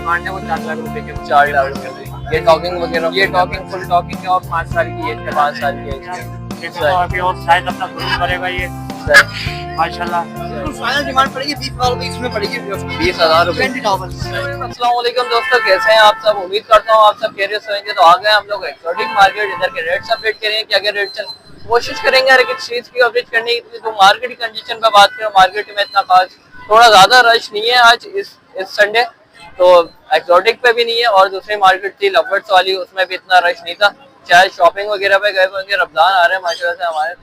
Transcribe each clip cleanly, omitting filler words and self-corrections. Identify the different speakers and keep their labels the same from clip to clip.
Speaker 1: Demand है वो 4 लाख रुपए के।
Speaker 2: 4 लाख रुपए। ये टॉकिंग वगैरह?
Speaker 1: ये टॉकिंग फुल टॉकिंग है और 5 साल की एज है।
Speaker 2: 5 साल की एज
Speaker 1: ये देखो अभी और साइज अपना ग्रो करेगा ये माशाल्लाह। फाइनल डिमांड पड़ेगी 20,000 रुपए, इसमें पड़ेगी
Speaker 2: 20,000 रुपए।
Speaker 1: 20,000।
Speaker 2: अस्सलाम वालेकुम दोस्तों, कैसे हैं आप सब? उम्मीद करता हूँ आप सब खैरियत से होंगे। तो आ गए हम लोग एक्सोटिक मार्केट। इधर के रेट्स अपडेट करेंगे, क्या क्या रेट चल, कोशिश करेंगे हर एक चीज की अपडेट करने की। तो मार्केट की कंडीशन पे बात करें, मार्केट में इतना खास थोड़ा ज्यादा रश नहीं है आज इस संडे। तो एक्सोटिक पे भी नहीं है, और दूसरी मार्केट थी लवर्स वाली, उसमें भी इतना रश नहीं था। शायद शॉपिंग वगैरह पे गए होंगे, रमजान आ रहे हैं माशाल्लाह से हमारे।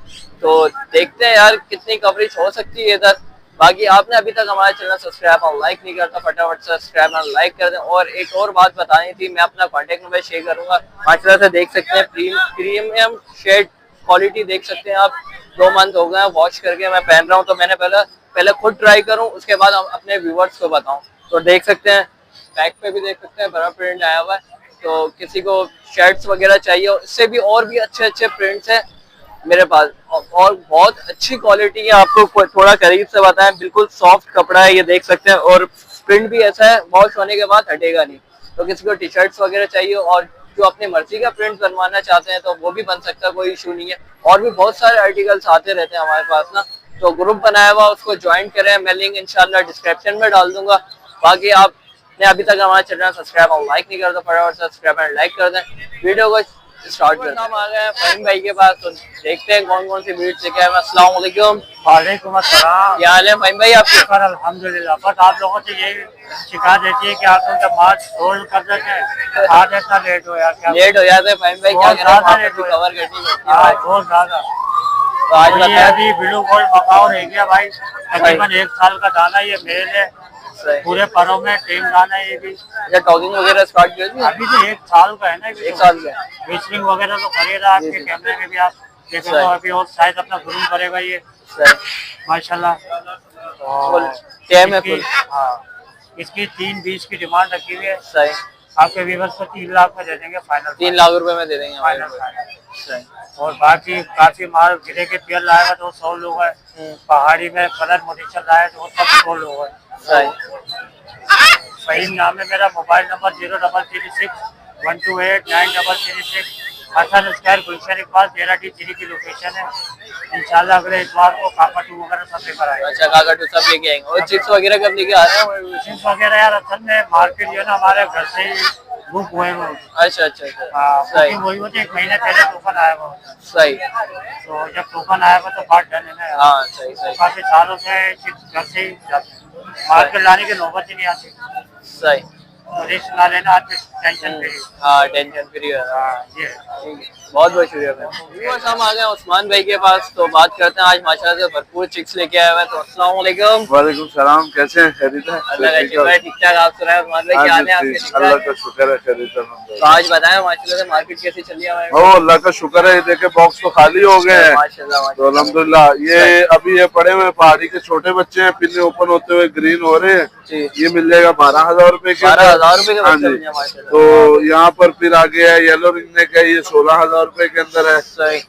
Speaker 2: तो देखते हैं यार कितनी कवरेज हो सकती है इधर। बाकी आपने अभी तक हमारा चैनल सब्सक्राइब और लाइक नहीं करता, फटाफट सब्सक्राइब और लाइक कर दें। और एक और बात बतानी थी, मैं अपना कॉन्टेक्ट नंबर शेयर करूंगा। माशाल्लाह से देख सकते हैं प्रीमियम शेड क्वालिटी देख सकते हैं आप। 2 मंथ हो गए वॉश करके मैं पहन रहा हूँ, तो मैंने पहले खुद ट्राई करूँ, उसके बाद हम अपने व्यूवर्स को बताऊँ। तो देख सकते हैं बैक पे भी देख सकते हैं बड़ा प्रिंट आया हुआ है। तो किसी को शर्ट्स वगैरह चाहिए, इससे भी और भी अच्छे अच्छे प्रिंट्स हैं मेरे पास, और बहुत अच्छी क्वालिटी है। आपको थोड़ा करीब से बताएं, बिल्कुल सॉफ्ट कपड़ा है ये देख सकते हैं, और प्रिंट भी ऐसा है वॉश होने के बाद हटेगा नहीं। तो किसी को टी शर्ट्स वगैरह चाहिए और जो अपनी मर्जी का प्रिंट बनवाना चाहते हैं तो वो भी बन सकता है, कोई इशू नहीं है। और भी बहुत सारे आर्टिकल्स आते रहते हैं हमारे पास ना। तो ग्रुप बनाया हुआ, उसको ज्वाइन करें, मैं लिंक इंशाल्लाह डिस्क्रिप्शन में डाल दूंगा। बाकी आपने अभी तक हमारा चैनल सब्सक्राइब और लाइक नहीं करता, फटाफट सब्सक्राइब और लाइक कर दें। वीडियो को स्टार्ट करते हैं। हम आ गए हैं फहीम भाई के पास, तो देखते हैं कौन कौन सी ब्रीड्स लेके आए हैं। अस्सलाम वालेकुम।
Speaker 1: वालेकुम अस्सलाम।
Speaker 2: क्या हाल है फहीम भाई आपके?
Speaker 1: अल्हम्दुलिल्लाह। बस आप लोगों से यही शिकायत रहती है कि आप लोग जब माल होल्ड कर सकें, आज इतना लेट हो यार।
Speaker 2: लेट हो जाते हैं फहीम भाई, क्या करें, कवर करनी पड़ती है
Speaker 1: बहुत ज्यादा।
Speaker 2: तो आज
Speaker 1: ये अभी ब्लू गोल्ड मकाओ रह गया भाई, तकरीबन 1 साल का दाना, ये मेल है, पूरे परों में टेम दाना है। ये भी
Speaker 2: टॉकिंग वगैरह स्टार्ट कर दी?
Speaker 1: अभी तो 1 साल का है ना।
Speaker 2: 1 साल का
Speaker 1: विचलिंग वगैरह तो करेगा, आपके कैमरे में भी आप देखेंगे। अभी और साइज अपना ग्रूम करेगा ये माशाल्लाह। हाँ, इसकी 3,20 की डिमांड रखी हुई है।
Speaker 2: सही।
Speaker 1: आपके व्यूअर्स को 3 लाख में दे देंगे फाइनल।
Speaker 2: 3 लाख रुपए में दे देंगे
Speaker 1: फाइनल। और बाकी काफी माल गिरे के पेड़ लाएगा तो 100 लोग है। पहाड़ी में कलर मोटिशन लाए तो 100 लोग है। फहीम नाम है मेरा। Mobile number 0336128936। हसन स्क्वायर गुलशन इकबाल 13D3 की लोकेशन है। इंशाल्लाह अगले इतवार को काकाटू वगैरह सब लेकर आएंगे।
Speaker 2: अच्छा, काकाटू सब लेके आएंगे। और चिप्स वगैरह कब लेके आ रहे हैं?
Speaker 1: चिप्स वगैरह यार असल में मार्केट जो है ना हमारे घर से ही बुक हुए हैं।
Speaker 2: अच्छा अच्छा
Speaker 1: हाँ,
Speaker 2: सही।
Speaker 1: वही होते 1 महीने पहले टोकन आया हुआ।
Speaker 2: सही।
Speaker 1: तो जब टोकन आएगा तो बात डन है ना।
Speaker 2: हाँ सही सही।
Speaker 1: काफी सालों से चिप्स घर से ही मार्केट लाने की नौबत ही नहीं आती।
Speaker 2: सही।
Speaker 1: रिस्क ना लेना, आज टेंशन फ्री।
Speaker 2: हाँ टेंशन फ्री है।
Speaker 1: ये
Speaker 2: बहुत बहुत शुक्रिया। बस हम आ गए उस्मान भाई के पास, तो बात करते हैं। आज माशाल्लाह से भरपूर चिक्स लेके आए हुए हैं। तो अस्सलाम वालेकुम।
Speaker 3: वालेकुम सलाम, कैसे हैं? खैरियत है?
Speaker 2: अल्लाह का शुक्र है, ठीक ठाक। आप सुनाए उस्मान भाई, क्या हाल है आपके?
Speaker 3: अल्लाह का शुक्र है, खैरियत है।
Speaker 2: तो आज बताएं माशाल्लाह से मार्केट कैसी चल रही है हमारे?
Speaker 3: ओ अल्लाह का शुक्र है, ये देखे बॉक्स तो खाली हो गए हैं
Speaker 2: माशाल्लाह
Speaker 3: तो अल्हम्दुलिल्लाह। ये अभी ये पड़े हुए पहाड़ी के छोटे बच्चे हैं, पिल्ले ओपन होते हुए ग्रीन हो रहे हैं। ये मिल जाएगा 12,000 रुपए के।
Speaker 2: 12,000 रुपए
Speaker 3: हाँ जी। तो यहाँ पर फिर आगे है येलो रिंगने का, ये 16,000 रुपए के अंदर है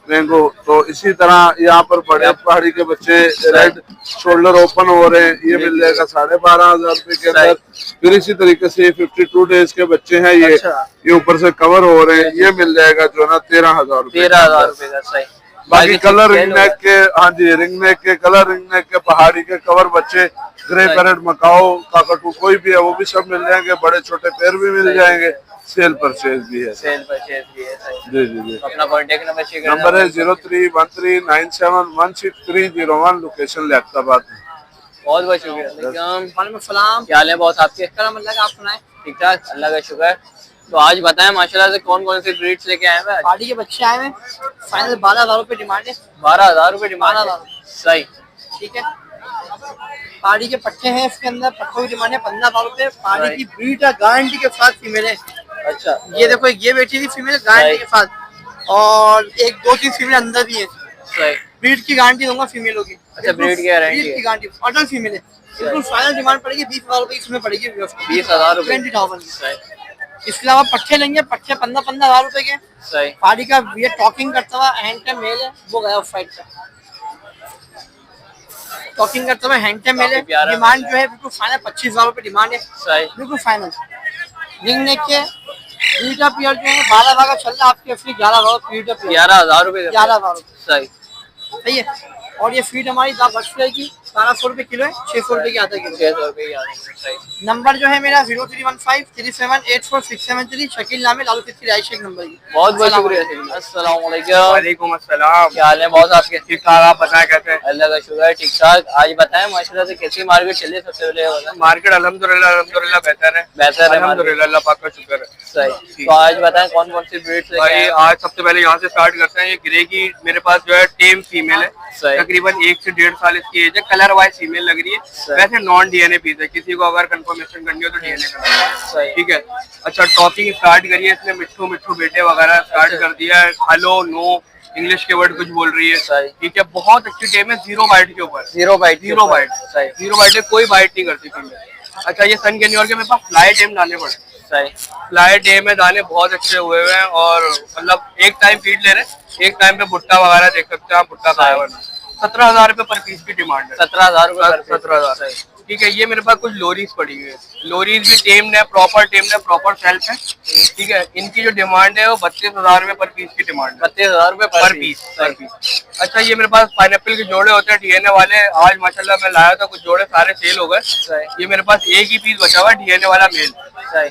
Speaker 3: मैंगो। तो इसी तरह यहाँ पर बड़े पहाड़ी के बच्चे रेड शोल्डर ओपन हो रहे हैं, ये मिल जाएगा 12,500 रुपए के अंदर। फिर इसी तरीके से 52 डेज के बच्चे हैं, ये ऊपर से कवर हो रहे हैं, ये मिल जाएगा जो है ना 13,000 रुपए।
Speaker 2: 13,000 रुपए का। सही।
Speaker 3: बाकी कलर रिंग नेक के, हाँ जी, रिंग नेक के, कलर रिंग नेक के, पहाड़ी के कवर बच्चे, ग्रे पैरेट, मकाओ, काकाटू, कोई भी है वो भी सब मिल जाएंगे। बड़े छोटे पैर भी मिल जाएंगे। सेल परचेज भी है।
Speaker 2: सेल परचेज भी है। सही।
Speaker 3: जी जी जी।
Speaker 2: अपना कॉन्टेक्ट नंबर शेयर करना।
Speaker 3: नंबर है 0313971631, लोकेशन लियाकताबाद।
Speaker 2: बहुत बहुत शुक्रिया।
Speaker 1: वालेकुम सलाम।
Speaker 2: क्या हाल है बहुत आपके?
Speaker 1: आप सुनाए?
Speaker 2: ठीक ठाक, अल्लाह का शुक्र है। तो आज बताएं माशाल्लाह से कौन कौन से ब्रीड्स लेके आए हैं?
Speaker 1: पहाड़ी के बच्चे आए हैं, फाइनल 12,000 रुपए डिमांड है।
Speaker 2: 12,000 रुपए डिमांड है। सही।
Speaker 1: ठीक है। पहाड़ी के पट्टे हैं, इसके अंदर पट्टों की डिमांड है 15,000 रुपए। पहाड़ी की ब्रीड है, गारंटी के साथ फीमेल है।
Speaker 2: अच्छा,
Speaker 1: ये देखो, ये बेटी थी फीमेल गारंटी के साथ, और 1-2-3 फीमेल अंदर भी है।
Speaker 2: सही।
Speaker 1: ब्रीड की गारंटी दूंगा फीमेलों की।
Speaker 2: अच्छा, ब्रीड की गारंटी है।
Speaker 1: गारंटी अडल्ट फीमेल है। बिल्कुल फाइनल डिमांड पड़ेगी 20,000 रुपए, इसमें पड़ेगी
Speaker 2: 20,000 रुपए।
Speaker 1: 20,000। इसके अलावा पट्टे लेंगे, पट्टे 15,000 रुपए के।
Speaker 2: सही।
Speaker 1: पहाड़ी का ये टॉकिंग करता हुआ हैंड टेम मेल है, वो गया ऑफ साइड का। टॉकिंग करते हुए हैंड टेम मेल है। डिमांड जो है बिल्कुल फाइनल 25,000 रुपए डिमांड है।
Speaker 2: सही।
Speaker 1: बिल्कुल फाइनल।
Speaker 4: रिंग नेक के बीटा पेयर जो है 12 भागा चल रहा है आपके फ्री 11 भागा बीटा पेयर
Speaker 2: 11,000 रुपए
Speaker 4: 11 भागा
Speaker 2: सही
Speaker 4: सही है। और ये फीड हमारी दाम बच रहेगी 1200 रुपए किलो है, 600 रुपए की आधा किलो।
Speaker 2: 600 रुपए की सही।
Speaker 4: नंबर जो है मेरा 0315378473 शकील नाम है, लालू की राइट शेख नंबर की।
Speaker 2: बहुत बहुत शुक्रिया। अस्सलाम वालेकुम।
Speaker 1: वालेकुम अस्सलाम।
Speaker 2: क्या हाल है बॉस आपके?
Speaker 1: ठीक ठाक, आप बताएं कैसे हैं?
Speaker 2: अल्लाह का शुक्र है ठीक ठाक। आज बताएं माशाल्लाह से कैसी मार्केट चली है? सबसे पहले बताएं।
Speaker 1: मार्केट अल्हम्दुलिल्लाह बेहतर है।
Speaker 2: बेहतर है
Speaker 1: अल्हम्दुलिल्लाह, अल्लाह पाक का शुक्र है।
Speaker 2: सही। तो आज बताएं कौन कौन सी ब्रीड्स लेके
Speaker 1: भाई
Speaker 2: आए हैं?
Speaker 1: आज सबसे पहले यहाँ से स्टार्ट करते हैं। ये ग्रे की मेरे पास जो है टेम फीमेल है,
Speaker 2: सही।
Speaker 1: तकरीबन 1 से 1.5 साल इसकी एज है। कलर वाइज फीमेल लग रही है, वैसे नॉन डीएनए पीस है। किसी को अगर कंफर्मेशन करनी हो तो डीएनए करना
Speaker 2: सही।
Speaker 1: है, ठीक है। अच्छा, टॉकिंग स्टार्ट करिए इसने, मिट्ठू मिट्ठू बेटे वगैरह स्टार्ट कर दिया है। हेलो नो इंग्लिश के वर्ड कुछ बोल रही है,
Speaker 2: सही।
Speaker 1: ठीक है। बहुत अच्छी टेम है, 0 बाइट के ऊपर।
Speaker 2: 0 बाइट।
Speaker 1: सही।
Speaker 2: 0
Speaker 1: 0 बाइट है, कोई बाइट नहीं करती फीमेल। अच्छा, ये सन कैन्योर के मेरे पास फ्लाई टेम दाने पड़े।
Speaker 2: सही।
Speaker 1: फ्लाई टेम में दाने बहुत अच्छे हुए हुए हैं और मतलब एक टाइम फीड ले रहे हैं, एक टाइम पे भुट्टा वगैरह देख सकते हैं आप, भुट्टा खाया हुआ। 17,000 रुपए पर पीस की डिमांड है।
Speaker 2: 17,000 रुपए।
Speaker 1: 17,000, ठीक है। ये मेरे पास कुछ लोरीज पड़ी हुई है, लोरीज भी टेम्ड है, प्रॉपर टेम्ड है, प्रॉपर सेल्फ है, ठीक है। इनकी जो डिमांड है वो 32,000 रुपए पर पीस की डिमांड है।
Speaker 2: 32,000 रुपए
Speaker 1: पर पीस। अच्छा, ये मेरे पास पाइनएप्पल के जोड़े होते हैं डीएनए वाले। आज माशाल्लाह मैं लाया था कुछ जोड़े, सारे सेल हो गए। ये मेरे पास एक ही पीस बचा हुआ है डीएनए वाला मेल,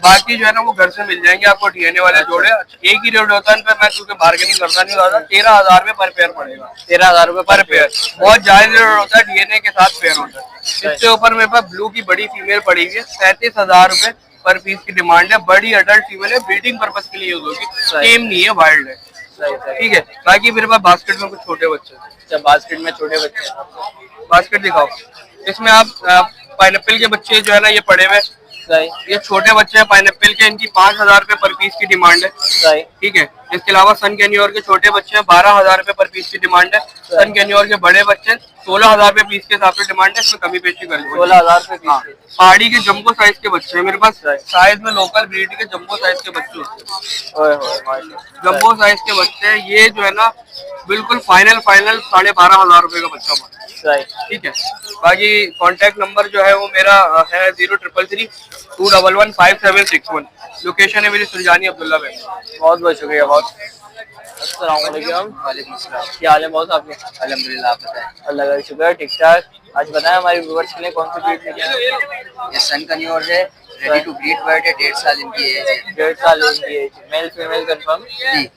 Speaker 1: बाकी जो है ना वो घर से मिल जाएंगे आपको डीएनए वाले जोड़े। एक ही रेट होता है इनका, मैं क्योंकि बार्गेनिंग करता नहीं ज्यादा। 13,000 रुपए पर पेयर पड़ेगा।
Speaker 2: 13,000 रुपए
Speaker 1: पर पेयर बहुत जायज रेट होता है, डीएनए के साथ पेयर होता है। इसके ऊपर मेरे पास ब्लू की बड़ी फीमेल पड़ी हुई है, 37,000 रुपए पर पीस की डिमांड है। बड़ी अडल्ट फीमेल है, ब्रीडिंग पर्पज के लिए यूज होगी, टेम नहीं है, वाइल्ड है, ठीक है। बाकी मेरे पास बास्केट में कुछ छोटे बच्चे हैं।
Speaker 2: अच्छा, बास्केट में छोटे बच्चे।
Speaker 1: बास्केट दिखाओ, इसमें आप पाइनएप्पल के बच्चे जो है ना ये पड़े हुए,
Speaker 2: सही।
Speaker 1: ये छोटे बच्चे हैं पाइनएप्पल के, इनकी 5,000 रुपए पर पीस की डिमांड है,
Speaker 2: सही।
Speaker 1: ठीक है। इसके अलावा सन कैन्योर के छोटे बच्चे हैं, 12,000 रुपए पर पीस की डिमांड है। सन कैन्योर के बड़े बच्चे 16,000 रुपए पीस के हिसाब से डिमांड है, इसमें कमी पेशी कर
Speaker 2: 16,000 रुपए
Speaker 1: हाँ। पहाड़ी के जंबो साइज के बच्चे हैं मेरे पास, साइज में लोकल ब्रीड के जंबो साइज के बच्चे होते हैं। जंबो साइज के बच्चे ये जो है ना बिल्कुल फाइनल 12,500 रुपए का बच्चा पड़ा, ठीक है। बाकी कांटेक्ट नंबर जो है वो मेरा है 033321115761। लोकेशन है मेरी सुरजानी अब्दुल्ला में।
Speaker 2: बहुत बहुत शुक्रिया बहुत। अस्सलाम वालेकुम।
Speaker 4: वालेकुम सलाम।
Speaker 2: क्या हाल है बहुत आपके?
Speaker 4: अल्हम्दुलिल्लाह, आप बताएं।
Speaker 2: अल्लाह का शुक्र है ठीक ठाक। आज बताएं हमारे व्यूअर्स के लिए कौन सी ब्रीड लेके आए?
Speaker 4: ये सन कैन्योर है, रेडी टू ब्रीड बर्ड है, 1.5 साल इनकी एज है।
Speaker 2: 1.5 साल इनकी एज, मेल फीमेल कंफर्म
Speaker 4: जी।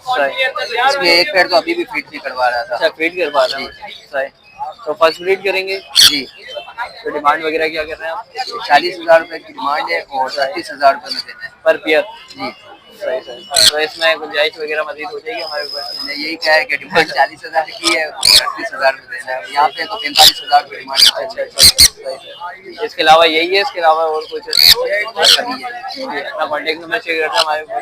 Speaker 2: सही।
Speaker 4: इसमें एक पेड़ तो अभी भी फीड नहीं करवा रहा था।
Speaker 2: अच्छा, फीड करवा रहे हैं, सही। तो फर्स्ट ब्रीड करेंगे
Speaker 4: जी।
Speaker 2: तो डिमांड वगैरह क्या कर रहे हैं आप?
Speaker 4: 40,000 रुपए की डिमांड है और 30,000 रुपए में देना है
Speaker 2: पर पेयर।
Speaker 4: जी।
Speaker 2: सही सही। तो इसमें गुंजाइश वगैरह मजीद हो जाएगी हमारे ऊपर?
Speaker 4: मैंने यही कहा है कि डिमांड 40,000 की है और 38,000 में देना है। यहाँ पे तो 45,000 रुपए डिमांड है।
Speaker 2: अच्छा अच्छा, सही सही। इसके अलावा यही है, इसके अलावा और कुछ?
Speaker 4: सभी है।
Speaker 2: अपना कॉन्टेक्ट नंबर शेयर करते हैं हमारे ऊपर।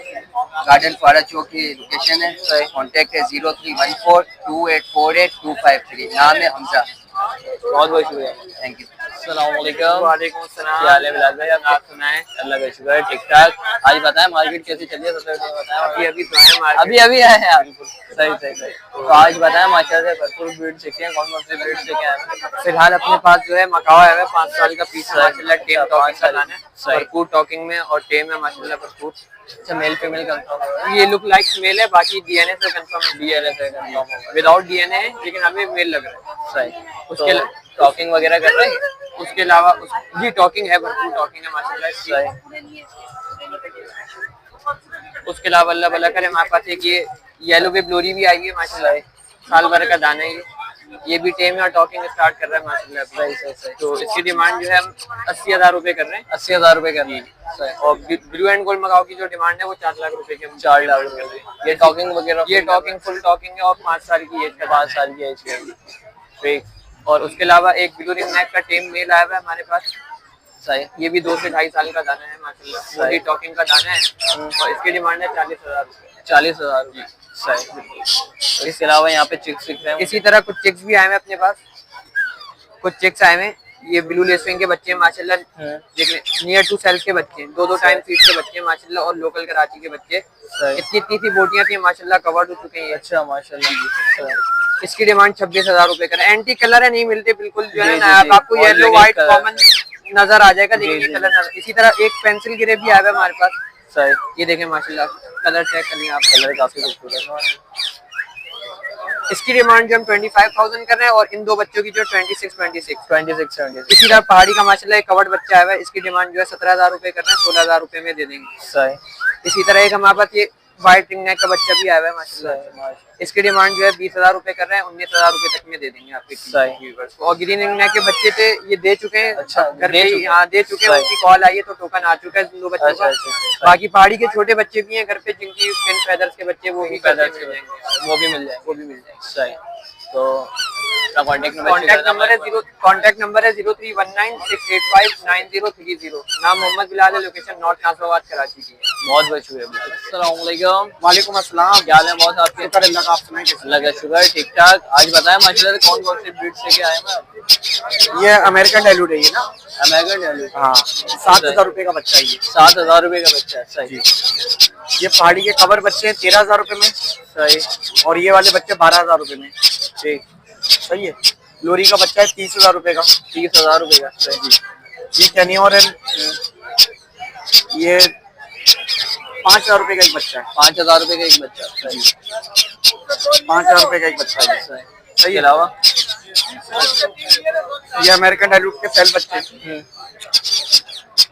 Speaker 4: गार्डन फारा चौक की लोकेशन है, कॉन्टेक्ट है 03142848 नाम है हमजा।
Speaker 2: बहुत बहुत शुक्रिया,
Speaker 4: थैंक यू।
Speaker 2: अस्सलाम वालेकुम।
Speaker 1: वालेकुम अस्सलाम।
Speaker 2: क्या हाल है बिलाल भाई? आप सुनाएं। अल्लाह का शुक्र है ठीक ठाक। आज बताएं मार्केट कैसी चल रही है? सबसे पहले बताएं।
Speaker 1: अभी तो आए मार्केट।
Speaker 2: अभी आए हैं आप? सही सही सही। तो आज बताएं माशाल्लाह से भरपूर ब्रीड सीखे हैं, कौन कौन सी ब्रीड सीखे हैं?
Speaker 1: फिलहाल अपने पास जो है मकावा है 5 साल का पीस है माशाल्लाह, टेम टॉकिंग का लाना है,
Speaker 2: सही।
Speaker 1: भरपूर टॉकिंग में और टेम है माशाल्लाह भरपूर।
Speaker 2: अच्छा, मेल फीमेल कंफर्म?
Speaker 1: ये लुक लाइक मेल है, बाकी डीएनए से कंफर्म,
Speaker 2: डीएनए से कंफर्म होगा,
Speaker 1: विदाउट डीएनए है लेकिन हमें मेल लग रहा है।
Speaker 2: सही।
Speaker 1: उसके
Speaker 2: टॉकिंग वगैरह कर रहे हैं?
Speaker 1: उसके अलावा जी टॉकिंग है, भरपूर टॉकिंग है माशाल्लाह इसकी।
Speaker 2: सही।
Speaker 1: उसके अलावा अल्लाह भला करे हमारे पास एक ये येलो वेब लोरी भी आई है माशाल्लाह, साल भर का दाना है ये भी टेम और टॉकिंग स्टार्ट कर रहा है माशाल्लाह।
Speaker 2: सही सही सही।
Speaker 1: तो इसकी डिमांड जो है हम 80,000 रुपए कर रहे हैं।
Speaker 2: 80,000 रुपए कर रही है, सही।
Speaker 1: और ब्लू एंड गोल्ड मकाओ की जो डिमांड है वो 4 लाख रुपए की,
Speaker 2: 4 लाख रुपए। ये टॉकिंग वगैरह?
Speaker 1: ये टॉकिंग फुल टॉकिंग है और 5 साल की एज का,
Speaker 2: 5 साल की एज के।
Speaker 1: ठीक। और उसके अलावा एक ब्लू रिंग नेक का टेम मेल आया हुआ है हमारे पास,
Speaker 2: सही।
Speaker 1: ये भी 2 से 2.5 साल का दाना है माशाल्लाह, वो भी टॉकिंग का दाना है और इसकी डिमांड है 40,000 रुपए।
Speaker 2: 40,000 रुपए, सही। तो इसके अलावा यहाँ पे चिक्स दिख रहे हैं?
Speaker 1: इसी तरह कुछ चिक्स भी आए हैं अपने पास, कुछ चिक्स आए हैं। ये ब्लू लेसविंग के बच्चे हैं माशाल्लाह, देखिए नियर टू सेल्फ के बच्चे हैं, 2-2 टाइम फीड के बच्चे हैं माशाल्लाह और लोकल कराची के बच्चे। इतनी सी बोटियां थी माशाल्लाह, कवर्ड हो चुके हैं।
Speaker 2: अच्छा माशाल्लाह।
Speaker 1: इसकी डिमांड 26,000 रुपए का। एंटी कलर है, नहीं मिलते बिल्कुल जो है
Speaker 2: जी,
Speaker 1: ना,
Speaker 2: जी, जी।
Speaker 1: आपको येलो व्हाइट कॉमन
Speaker 5: नजर आ जाएगा, लेकिन ये कलर नजर। इसी तरह एक पेंसिल ग्रे भी आया है हमारे पास।
Speaker 2: सही,
Speaker 5: ये देखें माशाल्लाह, कलर चेक कर लें आप,
Speaker 2: कलर काफी खूबसूरत है।
Speaker 5: इसकी डिमांड जो हम 25,000 कर रहे हैं, और इन दो बच्चों की जो 26,26।
Speaker 2: 26
Speaker 5: इसी तरह पहाड़ी का माशाल्लाह एक कवर्ड बच्चा आया है, इसकी डिमांड जो है 17,000 रुपए कर रहे हैं, 16,000 रुपए में दे देंगे।
Speaker 2: सही,
Speaker 5: इसी तरह एक हमारे पास ये व्हाइट रिंग नेक का बच्चा भी आया हुआ है माशाल्लाह, इसकी डिमांड जो है 20,000 रुपए कर रहे हैं, 19,000 रुपए तक में दे देंगे आपके व्यूअर्स को। और ग्रीन रिंग नेक के बच्चे थे, ये दे चुके हैं,
Speaker 2: अच्छा,
Speaker 5: घर
Speaker 2: दे
Speaker 5: पे
Speaker 2: चुके हैं।
Speaker 5: हाँ दे चुके हैं,
Speaker 2: सही।
Speaker 5: उनकी कॉल आई है तो टोकन आ चुका है दो बच्चों
Speaker 2: अच्छा,
Speaker 5: का।
Speaker 2: अच्छा।
Speaker 5: बाकी पहाड़ी के छोटे बच्चे भी हैं घर पे, जिनकी पिन फेदर्स के बच्चे, वो भी
Speaker 2: पैदा
Speaker 5: मिल जाएंगे,
Speaker 2: वो भी मिल जाएंगे।
Speaker 5: वो भी मिल जाएंगे।
Speaker 2: सही, तो कॉन्टेक्ट
Speaker 5: कॉन्टैक्ट नंबर है 031968599030। नाम मोहम्मद बिलाल है, लोकेशन नॉर्थ नासराबाद कराची की है।
Speaker 2: बहुत बहुत शुक्रिया। अस्सलाम वालेकुम।
Speaker 5: वालेकुम अस्सलाम।
Speaker 2: क्या हाल है बहुत आपके?
Speaker 5: शुक्र अल्लाह का, आप सुनाइए कैसे?
Speaker 2: अल्लाह का शुक्र, ठीक ठाक। आज बताएं माशाल्लाह से कौन कौन से ब्रीड्स लेके आए हैं आप?
Speaker 5: ये अमेरिकन डायलूट है ये ना?
Speaker 2: American dilute.
Speaker 5: हाँ, 7,000 रुपए का बच्चा है ये।
Speaker 2: 7,000 रुपए का बच्चा है। सही,
Speaker 5: ये पहाड़ी के कवर बच्चे हैं 13,000 रुपए में।
Speaker 2: सही,
Speaker 5: और ये वाले बच्चे 12,000 रुपए में।
Speaker 2: ठीक।
Speaker 5: सही है। लोरी का बच्चा है 30,000 रुपए का।
Speaker 2: 30,000 रुपए का। सही,
Speaker 5: ये कैनियोर है, ये 5,000 रुपए का एक बच्चा है।
Speaker 2: 5,000 रुपए का एक बच्चा। सही,
Speaker 5: 5,000 रुपए का एक बच्चा है।
Speaker 2: सही।
Speaker 5: सही
Speaker 2: के
Speaker 5: है।
Speaker 2: अलावा
Speaker 5: ये अमेरिकन डायलूट के सेल बच्चे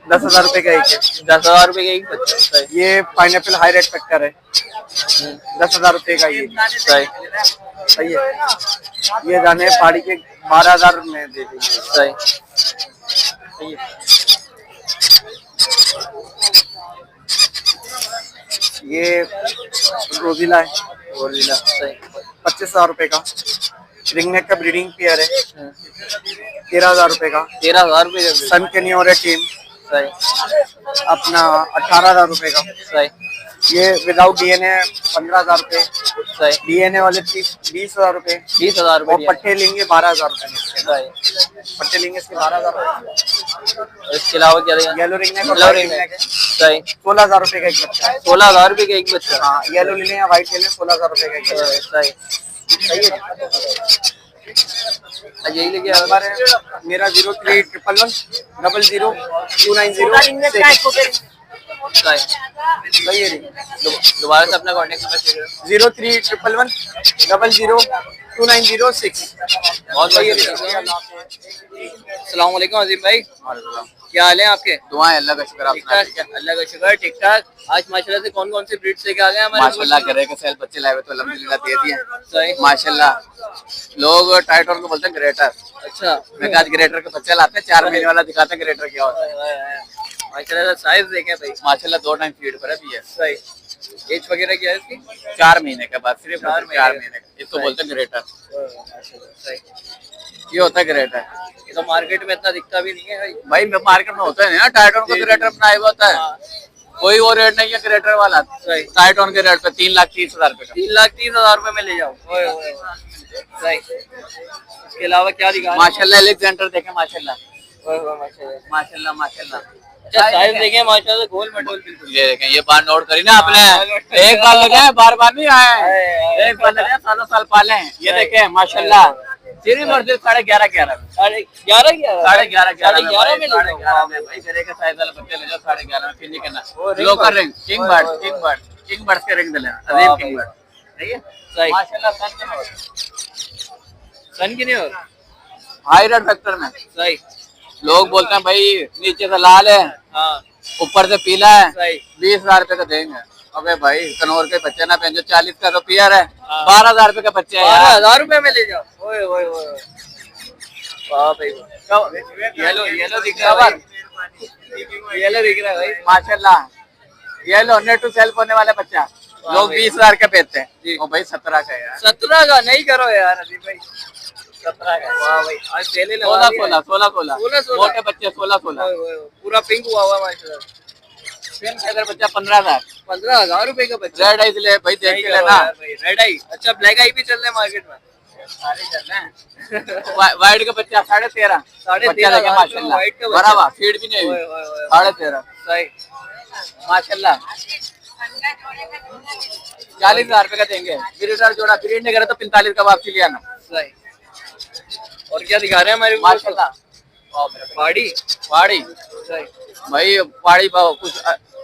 Speaker 5: 10,000 रुपए का एक है।
Speaker 2: 10,000 रुपए का एक बच्चा। सही,
Speaker 5: ये पाइनएप्पल हाई रेड फैक्टर है, 10,000 रुपए का ये।
Speaker 2: सही,
Speaker 5: सही है। ये जाने पहाड़ी के 12,000 में दे देंगे।
Speaker 2: सही।
Speaker 5: सही है। ये रोजिला है,
Speaker 2: गोरिल्ला। सही,
Speaker 5: 25,000 रुपए का। रिंग नेक का ब्रीडिंग पेयर है, 13,000 रुपए का।
Speaker 2: 13,000 रुपए का।
Speaker 5: सन कैनियोर है टीम,
Speaker 2: सही,
Speaker 5: अपना 18,000 रुपए का।
Speaker 2: सही,
Speaker 5: ये विदाउट डीएनए 15,000 रुपए।
Speaker 2: सही।
Speaker 5: डीएनए वाले 20,000 रुपए।
Speaker 2: 20,000
Speaker 5: और
Speaker 2: रुपए।
Speaker 5: पट्टे लेंगे 12,000 रुपए में।
Speaker 2: सही।
Speaker 5: पट्टे लेंगे इसके 12,000 रुपए।
Speaker 2: इसके अलावा क्या देगा?
Speaker 5: Yellow ring neck,
Speaker 2: yellow ring neck. सही,
Speaker 5: 16,000 रुपए का एक बच्चा है।
Speaker 2: 16,000 रुपए का एक बच्चा।
Speaker 5: हाँ, येलो ले लें या व्हाइट ले लें, 16,000 रुपए का एक बच्चा है।
Speaker 2: सही,
Speaker 5: सही है।
Speaker 2: यही लेके आ
Speaker 5: नंबर है मेरा 0311002906।
Speaker 2: सही।
Speaker 5: सही है।
Speaker 2: दोबारा से अपना कॉन्टेक्ट नंबर शेयर करो।
Speaker 5: 0311002906।
Speaker 2: बहुत सही है। अस्सलाम वालेकुम अजीम भाई, क्या हाल है आपके?
Speaker 4: दुआएं अल्लाह का शुक्र,
Speaker 2: ठीक ठाक, अल्लाह का शुक्र, ठीक ठाक। आज माशाल्लाह से कौन कौन से ब्रीड्स लेके आ गए हमारे?
Speaker 4: माशाल्लाह करे के सेल बच्चे लाए हुए तो अल्हम्दुलिल्लाह दे दिए।
Speaker 2: सही,
Speaker 4: माशाल्लाह लोग टाइटोन को बोलते हैं ग्रेटर।
Speaker 2: अच्छा।
Speaker 4: मैं कहा आज ग्रेटर के बच्चे लाते हैं, 4 महीने वाला दिखाते हैं ग्रेटर क्या होता है।
Speaker 2: माशाल्लाह साइज देखें भाई,
Speaker 4: माशाल्लाह 2 टाइम फीड पर है भी है।
Speaker 2: सही। एज वगैरह क्या है इसकी?
Speaker 4: 4 महीने के बाद, सिर्फ 4
Speaker 2: 4
Speaker 4: महीने का। इसको बोलते हैं ग्रेटर।
Speaker 2: सही।
Speaker 4: ये होता है ग्रेटर।
Speaker 2: ये तो मार्केट में इतना दिखता भी नहीं है
Speaker 4: भाई
Speaker 2: भाई।
Speaker 4: मार्केट में होता है ना, टाइटोन को ग्रेटर बनाया हुआ होता है। कोई वो रेट नहीं है ग्रेटर वाला।
Speaker 2: सही।
Speaker 4: टाइटोन के रेट पे 3,30,000 रुपए का।
Speaker 2: 3,30,000 रुपए में ले जाओ। सही। इसके अलावा क्या दिखा?
Speaker 4: माशाल्लाह एलेक्जेंडर देखें, माशाल्लाह
Speaker 2: माशाल्लाह।
Speaker 4: माशाल्लाह माशाल्लाह।
Speaker 2: अच्छा साइज देखें माशाल्लाह, गोल मटोल बिल्कुल।
Speaker 4: ये देखें, ये बार नोट करी ना आपने, एक बार लगे बार बार नहीं आए, एक बार लगे सालों साल पाले हैं। ये देखें माशाल्लाह, सिर्फ और सिर्फ 11.5 में।
Speaker 2: 11.5 में ले जाओ।
Speaker 4: भाई तेरे के साइज वाले बच्चे ले जाओ 11.5 में, फिर नहीं करना। लोकल रिंग, किंग बर्ड के रिंग दिले, अजीम किंग बर्ड। सही है।
Speaker 2: सही।
Speaker 4: माशाल्लाह
Speaker 2: सन की नहीं हो?
Speaker 4: हाई रेड फैक्टर में।
Speaker 2: सही।
Speaker 4: लोग बोलते हैं भाई नीचे से लाल है,
Speaker 2: हाँ,
Speaker 4: ऊपर से पीला है,
Speaker 2: सही।
Speaker 4: 20,000 रुपए का देंगे। अबे भाई कनौर के बच्चे ना पहन, जो 40 का तो पियर है,
Speaker 2: हाँ।
Speaker 4: 12,000 रुपए का बच्चे है यार।
Speaker 2: 12,000 रुपए में ले जाओ। ओए ओए ओए, वाह भाई वाह। येलो दिख रहा है भाई, येलो दिख रहा है भाई।
Speaker 4: माशाल्लाह येलो नेट टू सेल्फ होने वाले बच्चा लोग 20,000 का बेचते हैं। ओ भाई 17 का है यार।
Speaker 2: 17 का नहीं करो यार अजीम भाई, 17 का। वाह भाई, आज सेल लगा
Speaker 4: 16 मोटे बच्चे 16
Speaker 2: पूरा पिंक हुआ हुआ माशाल्लाह।
Speaker 4: अगर बच्चा 15,000
Speaker 2: 15,000 रुपए का बच्चा।
Speaker 4: रेड आई ले भाई, देख के लेना।
Speaker 2: रेड आई, अच्छा ब्लैक आई भी चल रहे हैं मार्केट में।
Speaker 4: सारे चल रहे हैं। वाइट का बच्चा 13.5
Speaker 2: 13,500
Speaker 4: माशाल्लाह,
Speaker 2: वाइट का बच्चा।
Speaker 4: बराबर फीड भी नहीं हुई। 13.5
Speaker 2: सही।
Speaker 4: माशाल्लाह 40,000 रुपए का देंगे। ब्रीडर जोड़ा ब्रीड नहीं करे तो 45 का वापसी लिया ना।
Speaker 2: सही। और क्या दिखा रहे हैं हमारे?
Speaker 4: माशाल्लाह
Speaker 2: पहाड़ी
Speaker 4: पहाड़ी
Speaker 2: सही
Speaker 4: भाई, पहाड़ी कुछ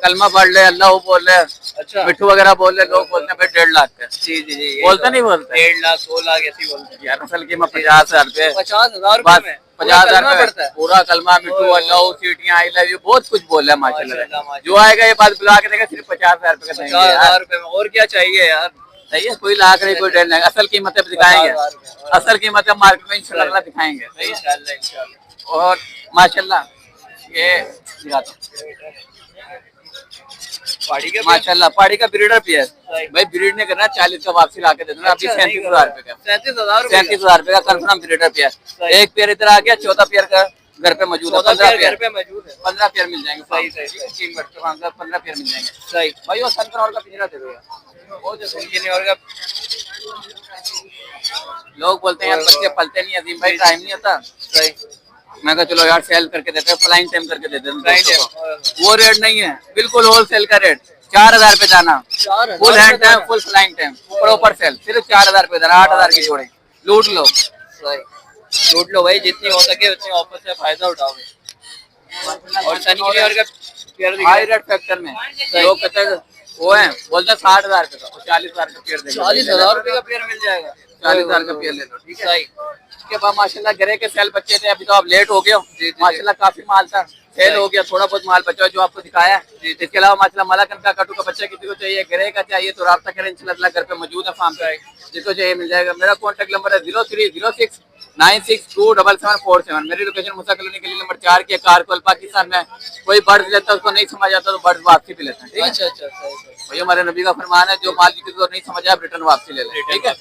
Speaker 4: कलमा पढ़ ले, अल्लाह बोल ले,
Speaker 2: अच्छा
Speaker 4: मिट्टू वगैरह बोल ले, लोग बोलते हैं भाई 1.5 लाख का।
Speaker 2: जी जी जी
Speaker 4: बोलते नहीं बोलते
Speaker 2: 1.5 लाख 2 लाख ऐसी बोलते हैं
Speaker 4: यार, असल कीमत 50,000 रुपए,
Speaker 2: 50,000
Speaker 4: बस
Speaker 2: रुपए में
Speaker 4: 50,000
Speaker 2: पड़ता
Speaker 4: रुपए
Speaker 2: है
Speaker 4: पूरा कलमा, मिट्टू, अल्लाह, सीटियां, आई लव यू, बहुत कुछ बोल रहा है माशाल्लाह।
Speaker 2: माशाल्लाह।
Speaker 4: जो आएगा ये बात बुला के देगा, सिर्फ 50,000 रुपए का देंगे
Speaker 2: 50,000
Speaker 4: यार।
Speaker 2: रुपए में और क्या चाहिए यार
Speaker 4: सही है, कोई लाख नहीं, कोई 1.5 लाख, असल कीमतें दिखाएंगे,
Speaker 2: 50,000 रुपए।
Speaker 4: असल कीमतें मार्केट में इंशाल्लाह दिखाएंगे। सही है,
Speaker 2: इंशाल्लाह इंशाल्लाह
Speaker 4: और माशाल्लाह ये दिखाता हूं।
Speaker 2: पहाड़ी के
Speaker 4: माशाल्लाह पहाड़ी का ब्रीडर पेयर भाई, ब्रीड नहीं करना, 40 का वापसी ला के दे देना। अभी 37,000 रुपए का,
Speaker 2: 37,000
Speaker 4: 37,000 रुपए का कंफर्म ब्रीडर पेयर। एक पेयर इधर आ गया, चौथा पेयर का घर पे मौजूद है। 15
Speaker 2: घर
Speaker 4: पेयर
Speaker 2: पे मौजूद है
Speaker 4: 15 पेयर मिल जाएंगे।
Speaker 2: सही, सही, सही।
Speaker 4: 15 पेयर मिल जाएंगे
Speaker 2: सही
Speaker 4: भाई। वो सनफ्लावर का पिंजरा दे दो यार, वो जो
Speaker 2: ये नहीं और का
Speaker 4: लोग बोलते हैं यार बच्चे पलते नहीं, अजीम भाई टाइम नहीं होता।
Speaker 2: सही
Speaker 4: मैं कहा चलो यार सेल करके देते हैं, फ्लाइंग टाइम करके देते हैं
Speaker 2: Flying
Speaker 4: दोस्तों
Speaker 2: time।
Speaker 4: को। वो रेट नहीं है, बिल्कुल होलसेल का रेट 4,000 पे दाना,
Speaker 2: 4,000
Speaker 4: full hand time, full flying time, proper sale, सिर्फ 4,000 पे दाना, 8,000 की जोड़े, लूट लो।
Speaker 2: सही लूट लो भाई, जितनी हो सके उतनी ऑफर से फायदा उठाओ भाई। और सनी की और का पेयर दिख रहा
Speaker 4: हाई
Speaker 2: है
Speaker 4: रेट फैक्टर में लोग कहते हैं वो है, बोलते हैं 60,000 रुपए का, 40,000 का पेयर देंगे।
Speaker 2: 40,000 रुपए का पेयर मिल जाएगा
Speaker 4: 40,000 का पेयर ले लो, ठीक है।
Speaker 2: सही
Speaker 4: उसके बाद माशाल्लाह गरे के सेल बच्चे थे, अभी तो आप लेट हो गए हो। माशाल्लाह काफी माल था, सेल हो गया, थोड़ा बहुत माल बचा जो आपको दिखाया है। इसके अलावा माशाल्लाह मलाकन का कटू का बच्चा किसी को चाहिए, गरे का चाहिए तो राब्ता करें, इंशाल्लाह घर पे मौजूद है फार्म पे, जिसको चाहिए मिल जाएगा। मेरा कॉन्टैक्ट नंबर है 0306 962747। मेरी लोकेशन मूसा कॉलोनी गली नंबर 4 की, कारकोल पाकिस्तान में। कोई बर्ड्स लेता है उसको नहीं समझ आता तो बर्ड्स वापसी भी लेते हैं, ठीक है।
Speaker 2: अच्छा अच्छा सही
Speaker 4: भाई हमारे नबी का फरमान है, जो माल किसी को नहीं समझा आप रिटर्न वापसी ले लें, ठीक है।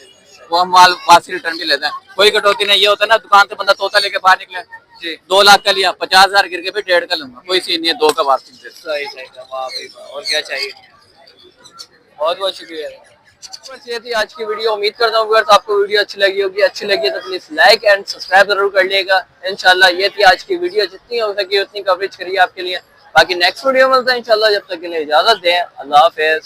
Speaker 4: वो हम माल वापसी रिटर्न भी लेते हैं, कोई कटौती नहीं। ये होता है ना दुकान से बंदा तोता लेके बाहर निकले, जी 2 लाख का लिया, 50,000 गिर के भी 1.5 का लूंगा, कोई सीन नहीं है, 2 का वापसी दे।
Speaker 2: सही सही वाह भाई वाह, और क्या चाहिए। बहुत बहुत शुक्रिया। बस ये थी आज की वीडियो। उम्मीद करता हूँ व्यूअर्स आपको वीडियो अच्छी लगी होगी। अच्छी लगी है तो प्लीज लाइक एंड सब्सक्राइब जरूर कर लिएगा। इंशाल्लाह ये थी आज की वीडियो, जितनी हो सके उतनी कवरेज करिए आपके लिए। बाकी नेक्स्ट वीडियो मिलता है इंशाल्लाह, जब तक के लिए इजाजत दें, अल्लाह हाफिज।